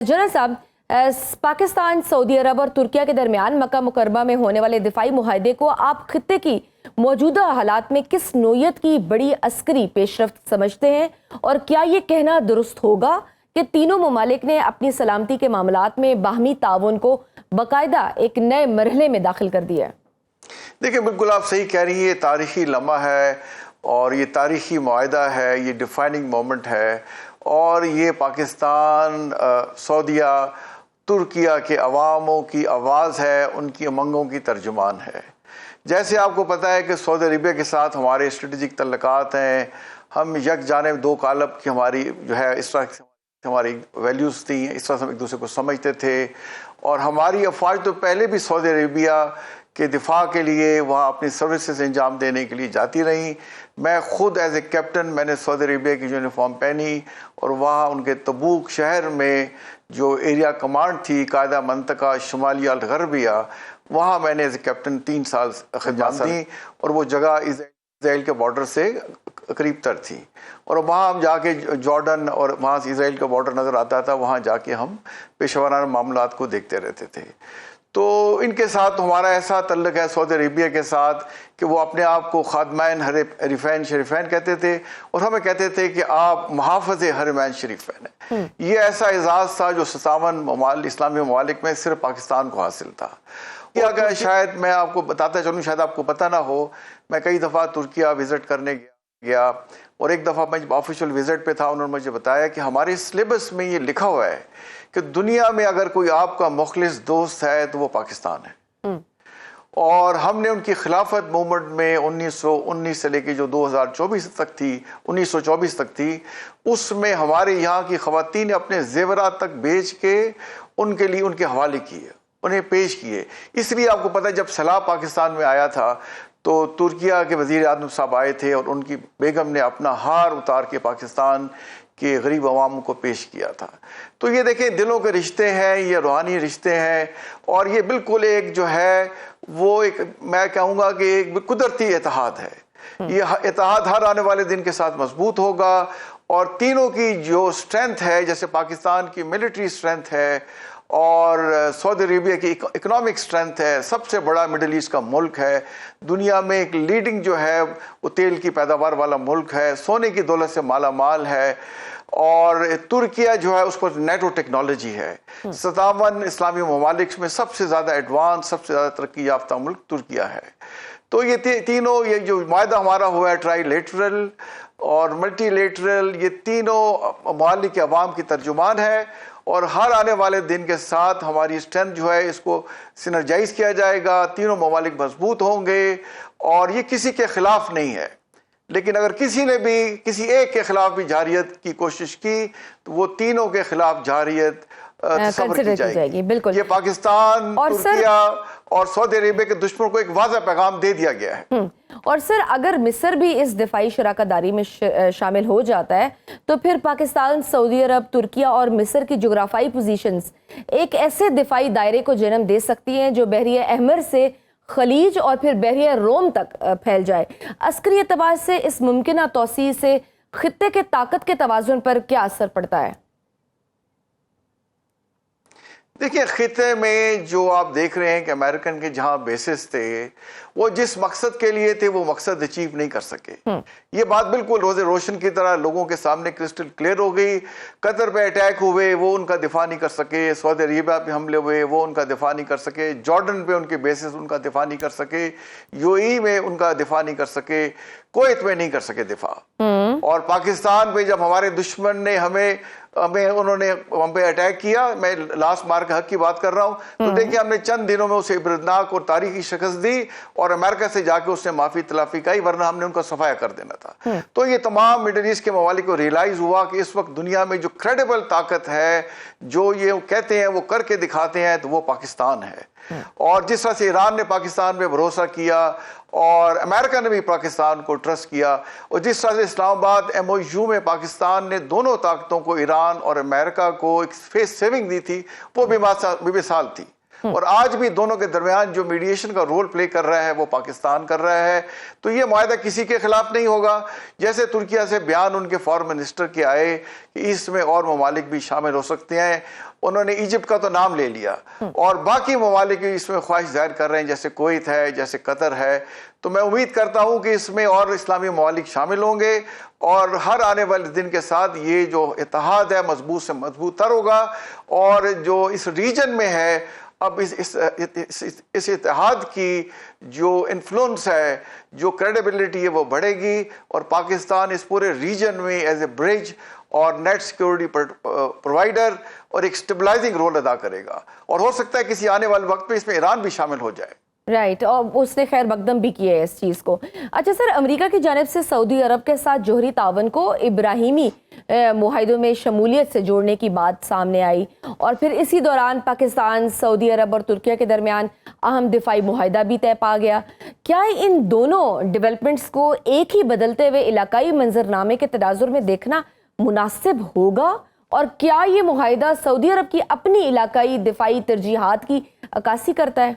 General साहब, Pakistan, Saudi अरब और तुर्किया के दरमियान मक्का मुकर्रमा में होने वाले दिफाई मुआहदे को आप खित्ते की मौजूदा हालात में किस नोयत की बड़ी अस्करी पेशरफ्त समझते हैं, और क्या ये कहना दुरुस्त होगा कि तीनों ममालिक ने अपनी सलामती के मामलात में बाहमी ताउन को बाकायदा एक नए मरहले में दाखिल कर दिया है? देखिए, बिल्कुल आप सही कह रही हैं। ये तारीखी लम्हा है और ये तारीखी मुआहदा है, ये डिफाइनिंग मोमेंट है, और ये पाकिस्तान, सऊदीया, तुर्किया के अवामों की आवाज़ है, उनकी उमंगों की तर्जुमान है। जैसे आपको पता है कि सऊदी अरबिया के साथ हमारे स्ट्रेटजिक तल्लुकात हैं। हम यक जानिब दो कालब की हमारी जो है इस तरह से हमारी वैल्यूज़ थी, इस तरह से हम एक दूसरे को समझते थे, और हमारी अफवाज तो पहले भी सऊदी अरबिया के दिफा के लिए वहाँ अपनी सर्विसेज अंजाम देने के लिए जाती रहीं। मैं ख़ुद एज ए कैप्टन मैंने सऊदी अरबिया की यूनिफॉर्म पहनी और वहाँ उनके तबूक शहर में जो एरिया कमांड थी, कायदा मंतका शुमालिया गरबिया, वहाँ मैंने एज ए कैप्टन 3 साल खिदमत दी, और वो जगह इसराइल के बॉर्डर से करीब तर थी, और वहाँ हम जाके जॉर्डन और वहाँ से इसराइल का बॉर्डर नज़र आता था, वहाँ जाके हम पेशेवराना मामलात को देखते रहते थे। तो इनके साथ हमारा ऐसा तल्लुक है सऊदी अरबिया के साथ कि वो अपने आप को खादमैन हरीफैन शरीफैन कहते थे, और हमें कहते थे कि आप मुहाफ़िज़ हरमैन शरीफैन हैं। ये ऐसा एजाज़ था जो 57 इस्लामी ममालिक में सिर्फ पाकिस्तान को हासिल था। या अगर शायद मैं आपको बताता चलूँ, शायद आपको पता ना हो, मैं कई दफ़ा तुर्किया विज़िट करने गया, और एक दफ़ा मैं ऑफिशियल विज़िट पे था, उन्होंने मुझे बताया कि हमारे सिलेबस में ये लिखा हुआ है कि दुनिया में अगर कोई आपका मुखलिस दोस्त है तो वो पाकिस्तान है। और हमने उनकी खिलाफत मूवमेंट में 1919 से लेके जो 2024 तक थी, 1924 तक थी, उसमें हमारे यहाँ की ख़वातीन ने अपने ज़ेवरात तक बेच के उनके लिए उनके हवाले किए, उन्हें पेश किए। इसलिए आपको पता है जब सैलाब पाकिस्तान में आया था तो तुर्किया के वज़ीर आज़म साहब आए थे, और उनकी बेगम ने अपना हार उतार के पाकिस्तान के गरीब अवाम को पेश किया था। तो ये देखें, दिलों के रिश्ते हैं, ये रूहानी रिश्ते हैं, और ये बिल्कुल एक जो है वो एक, मैं कहूँगा कि एक कुदरती इत्तेहाद है। ये इत्तेहाद हर आने वाले दिन के साथ मजबूत होगा, और तीनों की जो स्ट्रेंथ है, जैसे पाकिस्तान की मिलिट्री स्ट्रेंथ है और सऊदी अरबिया की इकोनॉमिक स्ट्रेंथ है, सबसे बड़ा मिडिल ईस्ट का मुल्क है, दुनिया में एक लीडिंग जो है वो तेल की पैदावार वाला मुल्क है, सोने की दौलत से माला माल है, और तुर्किया जो है उस पर नेटो टेक्नोलॉजी है। 57 इस्लामी ममालिक में सबसे ज़्यादा एडवांस, सबसे ज़्यादा तरक्की याफ्ता मुल्क तुर्किया है। तो ये तीनों, ये जो मायदा हमारा हुआ है ट्राईलेटरल और मल्टीलेटरल, ये तीनों ममालिक के अवाम की तर्जुमान है, और हर आने वाले दिन के साथ हमारी स्ट्रेंथ जो है इसको सिनर्जाइज किया जाएगा, तीनों ममालिक मजबूत होंगे, और ये किसी के खिलाफ नहीं है। लेकिन अगर किसी ने भी किसी एक के खिलाफ भी जारियत की कोशिश की तो वो तीनों के खिलाफ जारियत तस्वर की जाएगी। बिल्कुल, ये पाकिस्तान, तुर्किया और सऊदी अरबिया के दुश्मन को एक वाज़ेह पैगाम दे दिया गया है। और सर, अगर मिस्र भी इस दिफाई शराकतदारी में शामिल हो जाता है तो फिर पाकिस्तान, सऊदी अरब, तुर्किया और मिस्र की जोग्राफाई पोजीशंस एक ऐसे दिफाई दायरे को जन्म दे सकती हैं जो बहरिया अहमर से खलीज और फिर बहरिया रोम तक फैल जाए। अस्करी एतबार से इस मुमकिना तौसी से खित्ते के ताकत के तवाज़ुन पर क्या असर पड़ता है? देखिए, खिते में जो आप देख रहे हैं कि अमेरिकन के जहां बेसिस थे, वो जिस मकसद के लिए थे वो मकसद अचीव नहीं कर सके। ये बात बिल्कुल रोज़े रोशन की तरह लोगों के सामने क्रिस्टल क्लियर हो गई। कतर पे अटैक हुए, वो उनका दिफा नहीं कर सके। सऊदी अरबिया पे हमले हुए, वो उनका दिफा नहीं कर सके। जॉर्डन पे उनके बेसिस उनका दिफा नहीं कर सके। यूएई में उनका दिफा नहीं कर सके। कुवैत में नहीं कर सके दिफा। और पाकिस्तान पे जब हमारे दुश्मन ने उन्होंने हम पे अटैक किया, मैं लास्ट मार के हक की बात कर रहा हूँ, तो देखिए हमने चंद दिनों में उसे इबरतनाक और तारीखी शिकस्त दी, और अमेरिका से जाके उसने माफी तलाफी की, वरना हमने उनका सफाया कर देना था। तो ये तमाम मिडिल ईस्ट के ममालिक को रियलाइज हुआ कि इस वक्त दुनिया में जो क्रेडिबल ताकत है, जो ये कहते हैं वो करके दिखाते हैं, तो वो पाकिस्तान है। और जिस तरह से ईरान ने पाकिस्तान पे भरोसा किया और अमेरिका ने भी पाकिस्तान को ट्रस्ट किया, और जिस तरह से इस्लामाबाद MOU में पाकिस्तान ने दोनों ताकतों को, ईरान और अमेरिका को, एक फेस सेविंग दी थी, वो बेमिसाल थी। اور آج بھی دونوں کے درمیان جو میڈیشن کا رول پلے کر رہا ہے وہ پاکستان کر رہا ہے. تو یہ معاہدہ کسی کے خلاف نہیں ہوگا. جیسے ترکیہ سے بیان ان کے فارن منسٹر کے آئے کہ اس میں اور ممالک بھی شامل ہو سکتے ہیں, انہوں نے ایجپٹ کا تو نام لے لیا, اور باقی ممالک بھی اس میں خواہش ظاہر کر رہے ہیں, جیسے کویت ہے, جیسے قطر ہے. تو میں امید کرتا ہوں کہ اس میں اور اسلامی ممالک شامل ہوں گے, اور ہر آنے والے دن کے ساتھ یہ جو اتحاد ہے مضبوط سے مضبوط تر ہوگا, اور جو اس ریجن میں ہے اب اس اتحاد کی جو انفلوئنس ہے, جو کریڈیبلٹی ہے وہ بڑھے گی, اور پاکستان اس پورے ریجن میں ایز اے برج اور نیٹ سیکیورٹی پرووائڈر اور ایک سٹیبلائزنگ رول ادا کرے گا, اور ہو سکتا ہے کسی آنے والے وقت میں اس میں ایران بھی شامل ہو جائے. رائٹ, اور اس نے خیر مقدم بھی کیا ہے اس چیز کو. اچھا سر, امریکہ کی جانب سے سعودی عرب کے ساتھ جوہری تعاون کو ابراہیمی معاہدوں میں شمولیت سے جوڑنے کی بات سامنے آئی, اور پھر اسی دوران پاکستان, سعودی عرب اور ترکیہ کے درمیان اہم دفاعی معاہدہ بھی طے پا گیا. کیا ان دونوں ڈیولپمنٹس کو ایک ہی بدلتے ہوئے علاقائی منظرنامے کے تناظر میں دیکھنا مناسب ہوگا, اور کیا یہ معاہدہ سعودی عرب کی اپنی علاقائی دفاعی ترجیحات کی عکاسی کرتا ہے؟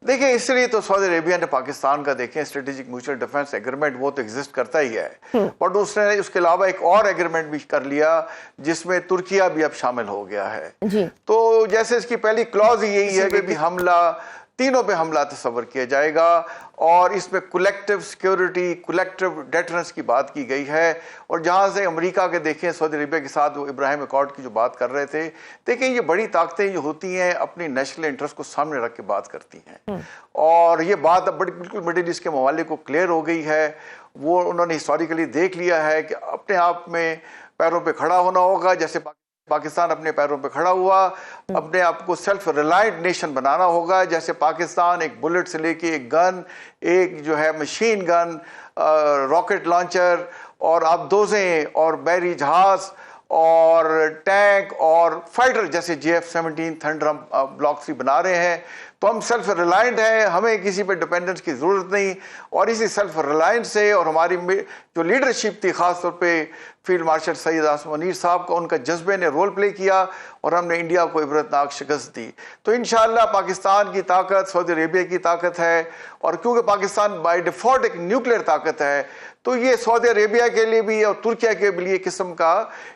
دیکھیں, اس لیے تو سعودی عربیہ نے پاکستان کا دیکھیں اسٹریٹجک میوچل ڈیفنس ایگریمنٹ وہ تو ایگزسٹ کرتا ہی ہے, بٹ اس نے اس کے علاوہ ایک اور ایگریمنٹ بھی کر لیا جس میں ترکیہ بھی اب شامل ہو گیا ہے. تو جیسے اس کی پہلی کلوز یہی ہے کہ حملہ تینوں پہ حملہ تصور کیا جائے گا, اور اس میں کولیکٹیو سیکیورٹی, کولیکٹیو ڈیٹرنس کی بات کی گئی ہے. اور جہاں سے امریکہ کے دیکھیں سعودی عربیہ کے ساتھ وہ ابراہیم اکارڈ کی جو بات کر رہے تھے, دیکھیں یہ بڑی طاقتیں جو ہوتی ہیں اپنی نیشنل انٹرسٹ کو سامنے رکھ کے بات کرتی ہیں, اور یہ بات اب بالکل مڈل ایسٹ کے ممالک کو کلیئر ہو گئی ہے. وہ انہوں نے ہسٹوریکلی دیکھ لیا ہے کہ اپنے آپ میں پیروں پہ کھڑا ہونا ہوگا, جیسے پاکستان اپنے پیروں پہ کھڑا ہوا, اپنے آپ کو سیلف ریلائنٹ نیشن بنانا ہوگا. جیسے پاکستان ایک بلٹ سے لے کے ایک گن, ایک جو ہے مشین گن, راکٹ لانچر, اور آبدوزیں, اور بحری جہاز, اور ٹینک, اور فائٹر جیسے JF-17 تھنڈر ہم بلاک 3 بنا رہے ہیں. تو ہم سیلف ریلائنٹ ہیں, ہمیں کسی پہ ڈیپینڈنس کی ضرورت نہیں. اور اسی سیلف ریلائنس سے, اور ہماری جو لیڈرشپ تھی خاص طور پہ فیلڈ مارشل سید آصف منیر صاحب کا, ان کا جذبے نے رول پلے کیا, اور ہم نے انڈیا کو عبرتناک شکست دی. تو انشاءاللہ پاکستان کی طاقت سعودی عربیہ کی طاقت ہے, اور کیونکہ پاکستان بائی ڈیفالٹ ایک نیوکلیئر طاقت ہے, تو یہ سعودی عربیہ کے لیے بھی اور ترکیہ کے لیے ایک قسم کا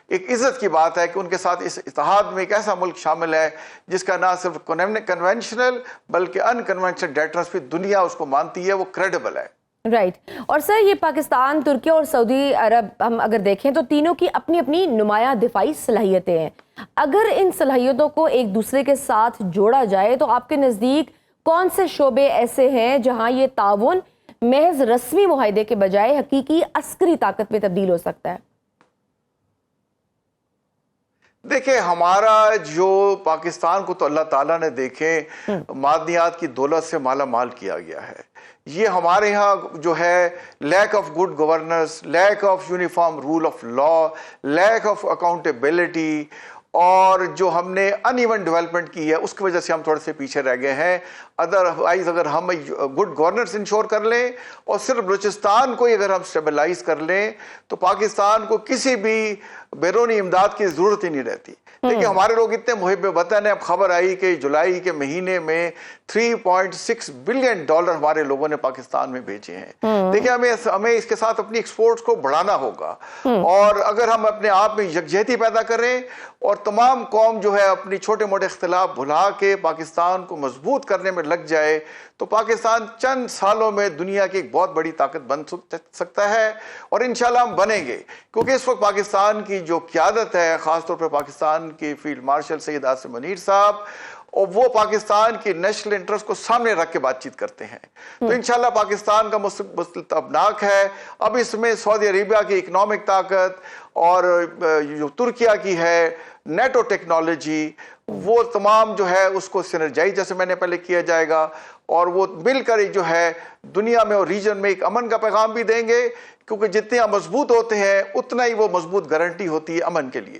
ایک عزت کی بات ہے کہ ان کے ساتھ اس اتحاد میں ایک ایسا ملک شامل ہے جس کا نہ صرف کنونشنل بلکہ ان کنونشنل ڈیٹرنس بھی دنیا اس کو مانتی ہے, وہ کریڈیبل ہے. رائٹ, اور سر یہ پاکستان, ترکیہ اور سعودی عرب ہم اگر دیکھیں تو تینوں کی اپنی اپنی نمایاں دفاعی صلاحیتیں ہیں. اگر ان صلاحیتوں کو ایک دوسرے کے ساتھ جوڑا جائے تو آپ کے نزدیک کون سے شعبے ایسے ہیں جہاں یہ تعاون محض رسمی معاہدے کے بجائے حقیقی عسکری طاقت میں تبدیل ہو سکتا ہے؟ دیکھیں, ہمارا جو پاکستان کو تو اللہ تعالیٰ نے دیکھیں معدنیات کی دولت سے مالا مال کیا گیا ہے. یہ ہمارے ہاں جو ہے lack of good governance, lack of uniform rule of law, lack of accountability, اور جو ہم نے ان ایون ڈیولپمنٹ کی ہے اس کی وجہ سے ہم تھوڑے سے پیچھے رہ گئے ہیں. ادروائز اگر ہم گڈ گورننس انشور کر لیں اور صرف بلوچستان کو اگر ہم سٹیبلائز کر لیں تو پاکستان کو کسی بھی بیرونی امداد کی ضرورت ہی نہیں رہتی. دیکھیں, ہمارے لوگ اتنے محب وطن ہیں, اب خبر آئی کہ جولائی کے مہینے میں $3.6 بلین ہمارے لوگوں نے پاکستان میں بھیجے ہیں. دیکھیں, ہمیں اس کے ساتھ اپنی ایکسپورٹس کو بڑھانا ہوگا, اور اگر ہم اپنے آپ میں یکجہتی پیدا کریں اور تمام قوم جو ہے اپنی چھوٹے موٹے اختلاف بھلا کے پاکستان کو مضبوط کرنے میں لگ جائے تو پاکستان چند سالوں میں دنیا کی ایک بہت بڑی طاقت بن سکتا ہے, اور انشاءاللہ ہم بنیں گے. کیونکہ اس وقت پاکستان کی جو قیادت ہے, خاص طور پر پاکستان کی فیلڈ مارشل سید آصف منیر صاحب, اور وہ پاکستان کی نیشنل انٹرسٹ کو سامنے رکھ کے بات چیت کرتے ہیں. تو انشاءاللہ پاکستان کا مستقبل تابناک ہے. اب اس میں سعودی عربیہ کی اکنامک طاقت اور جو ترکیہ کی ہے نیٹو ٹیکنالوجی, وہ تمام جو ہے اس کو سینرجائز جیسے میں نے پہلے کیا جائے گا, اور وہ مل کر جو ہے دنیا میں اور ریجن میں ایک امن کا پیغام بھی دیں گے, کیونکہ جتنے مضبوط ہوتے ہیں اتنا ہی وہ مضبوط گارنٹی ہوتی ہے امن کے لیے.